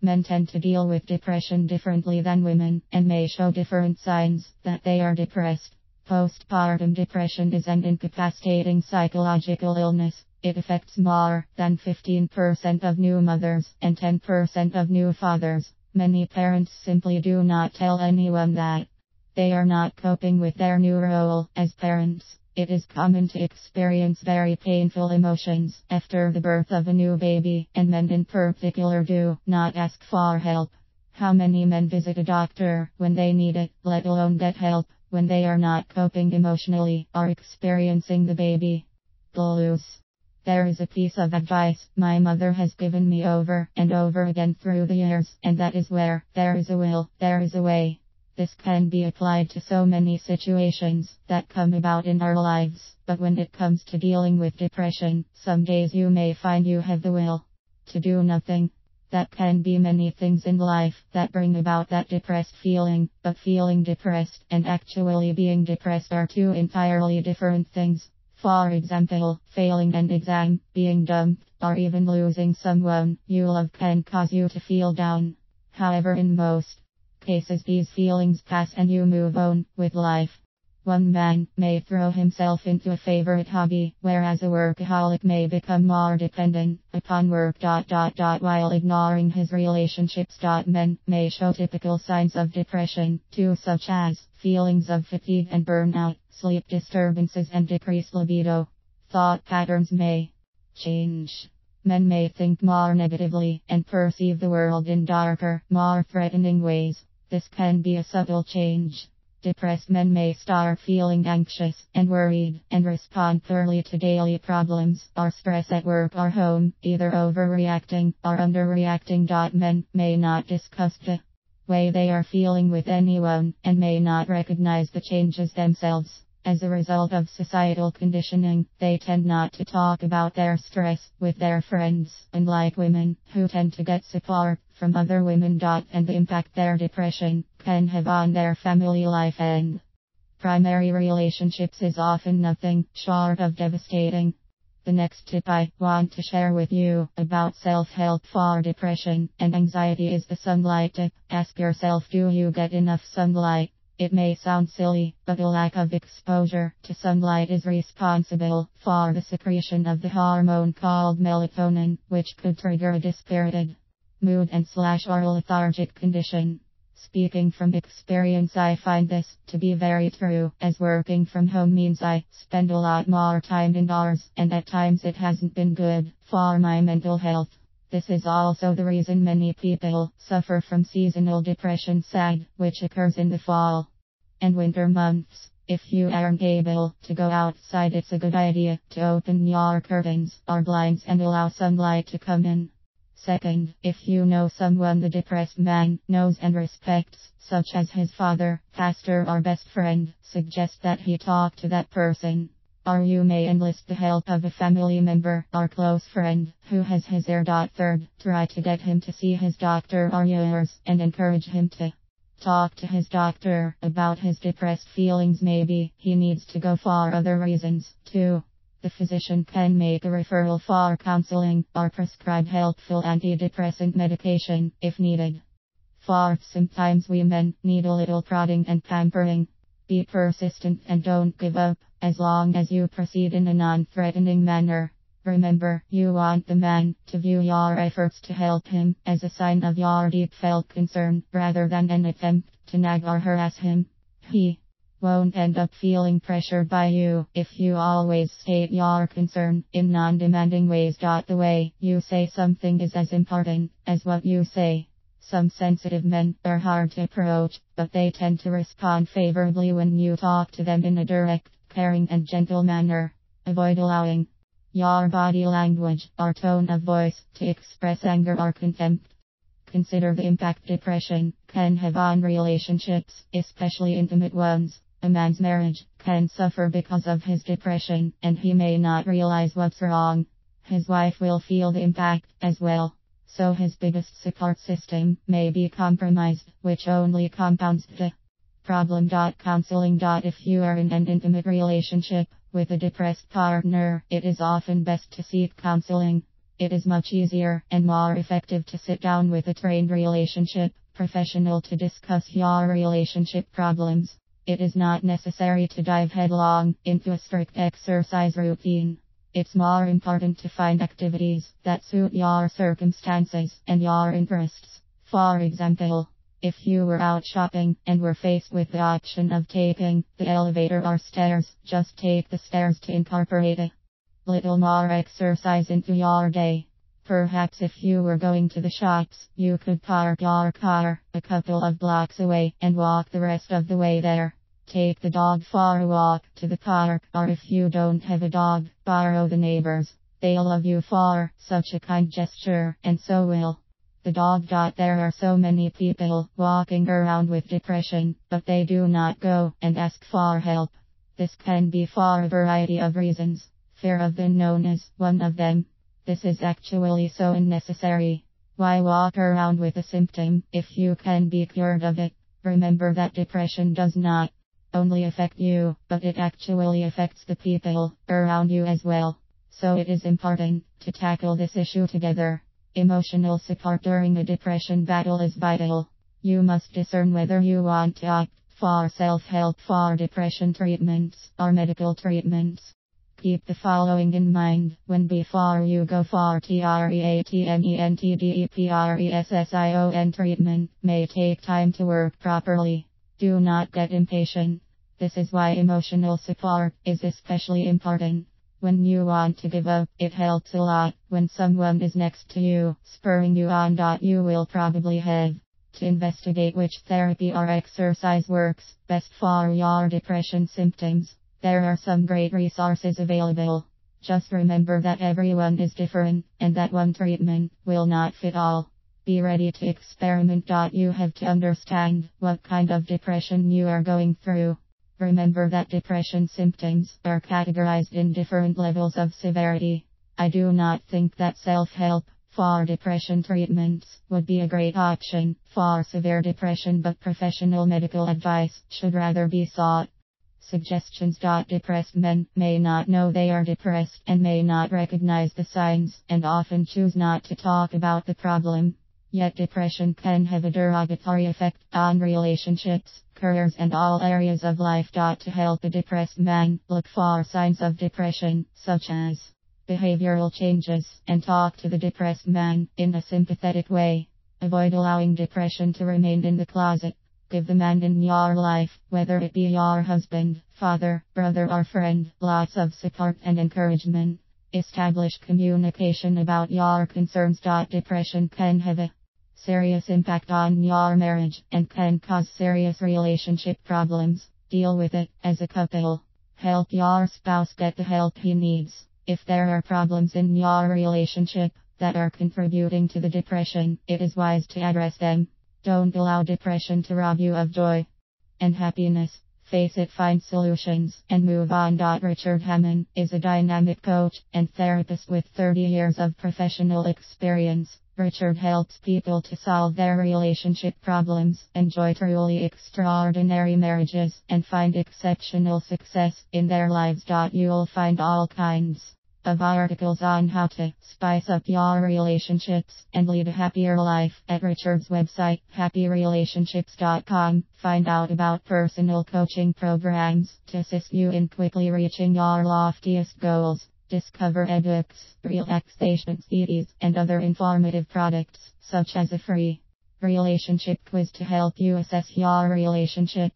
Men tend to deal with depression differently than women, and may show different signs that they are depressed. Postpartum depression is an incapacitating psychological illness. It affects more than 15% of new mothers and 10% of new fathers. Many parents simply do not tell anyone that they are not coping with their new role as parents. It is common to experience very painful emotions after the birth of a new baby, and men in particular do not ask for help. How many men visit a doctor when they need it, let alone get help when they are not coping emotionally or experiencing the baby blues? There is a piece of advice my mother has given me over and over again through the years, and that is where there is a will, there is a way. This can be applied to so many situations that come about in our lives, but when it comes to dealing with depression, some days you may find you have the will to do nothing. That can be many things in life that bring about that depressed feeling, but feeling depressed and actually being depressed are two entirely different things. For example, failing an exam, being dumped, or even losing someone you love can cause you to feel down. However, in most cases these feelings pass and you move on with life. One man may throw himself into a favorite hobby, whereas a workaholic may become more dependent upon work. While ignoring his relationships. Men may show typical signs of depression too, such as feelings of fatigue and burnout, sleep disturbances and decreased libido. Thought patterns may change. Men may think more negatively and perceive the world in darker, more threatening ways. This can be a subtle change. Depressed men may start feeling anxious and worried and respond poorly to daily problems or stress at work or home, either overreacting or underreacting. Men may not discuss the way they are feeling with anyone and may not recognize the changes themselves. As a result of societal conditioning, they tend not to talk about their stress with their friends, unlike women, who tend to get support from other women. And the impact their depression can have on their family life and primary relationships is often nothing short of devastating. The next tip I want to share with you about self-help for depression and anxiety is the sunlight tip. Ask yourself, do you get enough sunlight? It may sound silly, but a lack of exposure to sunlight is responsible for the secretion of the hormone called melatonin, which could trigger a dispirited mood and/or lethargic condition. Speaking from experience, I find this to be very true, as working from home means I spend a lot more time indoors, and at times it hasn't been good for my mental health. This is also the reason many people suffer from seasonal depression (SAD), which occurs in the fall and winter months. If you aren't able to go outside, it's a good idea to open your curtains or blinds and allow sunlight to come in. Second, if you know someone the depressed man knows and respects, such as his father, pastor or best friend, suggest that he talk to that person. Or you may enlist the help of a family member or close friend who has his ear. Third, try to get him to see his doctor or yours and encourage him to talk to his doctor about his depressed feelings. Maybe he needs to go for other reasons too. The physician can make a referral for counseling or prescribe helpful antidepressant medication if needed. Fourth, sometimes we men need a little prodding and pampering. Be persistent and don't give up, as long as you proceed in a non-threatening manner. Remember, you want the man to view your efforts to help him as a sign of your deep-felt concern, rather than an attempt to nag or harass him. He won't end up feeling pressured by you if you always state your concern in non-demanding ways. The way you say something is as important as what you say. Some sensitive men are hard to approach, but they tend to respond favorably when you talk to them in a direct, caring and gentle manner. Avoid allowing your body language or tone of voice to express anger or contempt. Consider the impact depression can have on relationships, especially intimate ones. A man's marriage can suffer because of his depression, and he may not realize what's wrong. His wife will feel the impact as well. So his biggest support system may be compromised, which only compounds the problem. Counselling. If you are in an intimate relationship with a depressed partner, it is often best to seek counseling. It is much easier and more effective to sit down with a trained relationship professional to discuss your relationship problems. It is not necessary to dive headlong into a strict exercise routine. It's more important to find activities that suit your circumstances and your interests. For example, if you were out shopping and were faced with the option of taking the elevator or stairs, just take the stairs to incorporate a little more exercise into your day. Perhaps if you were going to the shops, you could park your car a couple of blocks away and walk the rest of the way there. Take the dog for a walk to the park, or if you don't have a dog, borrow the neighbor's. They'll love you for such a kind gesture, and so will the dog. There are so many people walking around with depression, but they do not go and ask for help. This can be for a variety of reasons. Fear of the unknown is one of them. This is actually so unnecessary. Why walk around with a symptom if you can be cured of it? Remember that depression does not only affect you, but it actually affects the people around you as well. So it is important to tackle this issue together. Emotional support during a depression battle is vital. You must discern whether you want to opt for self-help for depression treatments or medical treatments. Keep the following in mind when before you go for treatment. Treatment may take time to work properly. Do not get impatient. This is why emotional support is especially important. When you want to give up, it helps a lot when someone is next to you, spurring you on. You will probably have to investigate which therapy or exercise works best for your depression symptoms. There are some great resources available. Just remember that everyone is different, and that one treatment will not fit all. Be ready to experiment. You have to understand what kind of depression you are going through. Remember that depression symptoms are categorized in different levels of severity. I do not think that self-help for depression treatments would be a great option for severe depression, but professional medical advice should rather be sought. Suggestions. Depressed men may not know they are depressed and may not recognize the signs and often choose not to talk about the problem. Yet depression can have a derogatory effect on relationships, careers and all areas of life. To help a depressed man, look for signs of depression, such as behavioral changes, and talk to the depressed man in a sympathetic way. Avoid allowing depression to remain in the closet. Give the man in your life, whether it be your husband, father, brother or friend, lots of support and encouragement. Establish communication about your concerns. Depression can have a serious impact on your marriage and can cause serious relationship problems. Deal with it as a couple. Help your spouse get the help he needs. If there are problems in your relationship that are contributing to the depression, it is wise to address them. Don't allow depression to rob you of joy and happiness. Face it, find solutions, and move on. Richard Hammond is a dynamic coach and therapist with 30 years of professional experience. Richard helps people to solve their relationship problems, enjoy truly extraordinary marriages, and find exceptional success in their lives. You'll find all kinds of articles on how to spice up your relationships and lead a happier life at Richard's website, happyrelationships.com. Find out about personal coaching programs to assist you in quickly reaching your loftiest goals. Discover ebooks, relaxation CDs, and other informative products, such as a free relationship quiz to help you assess your relationship.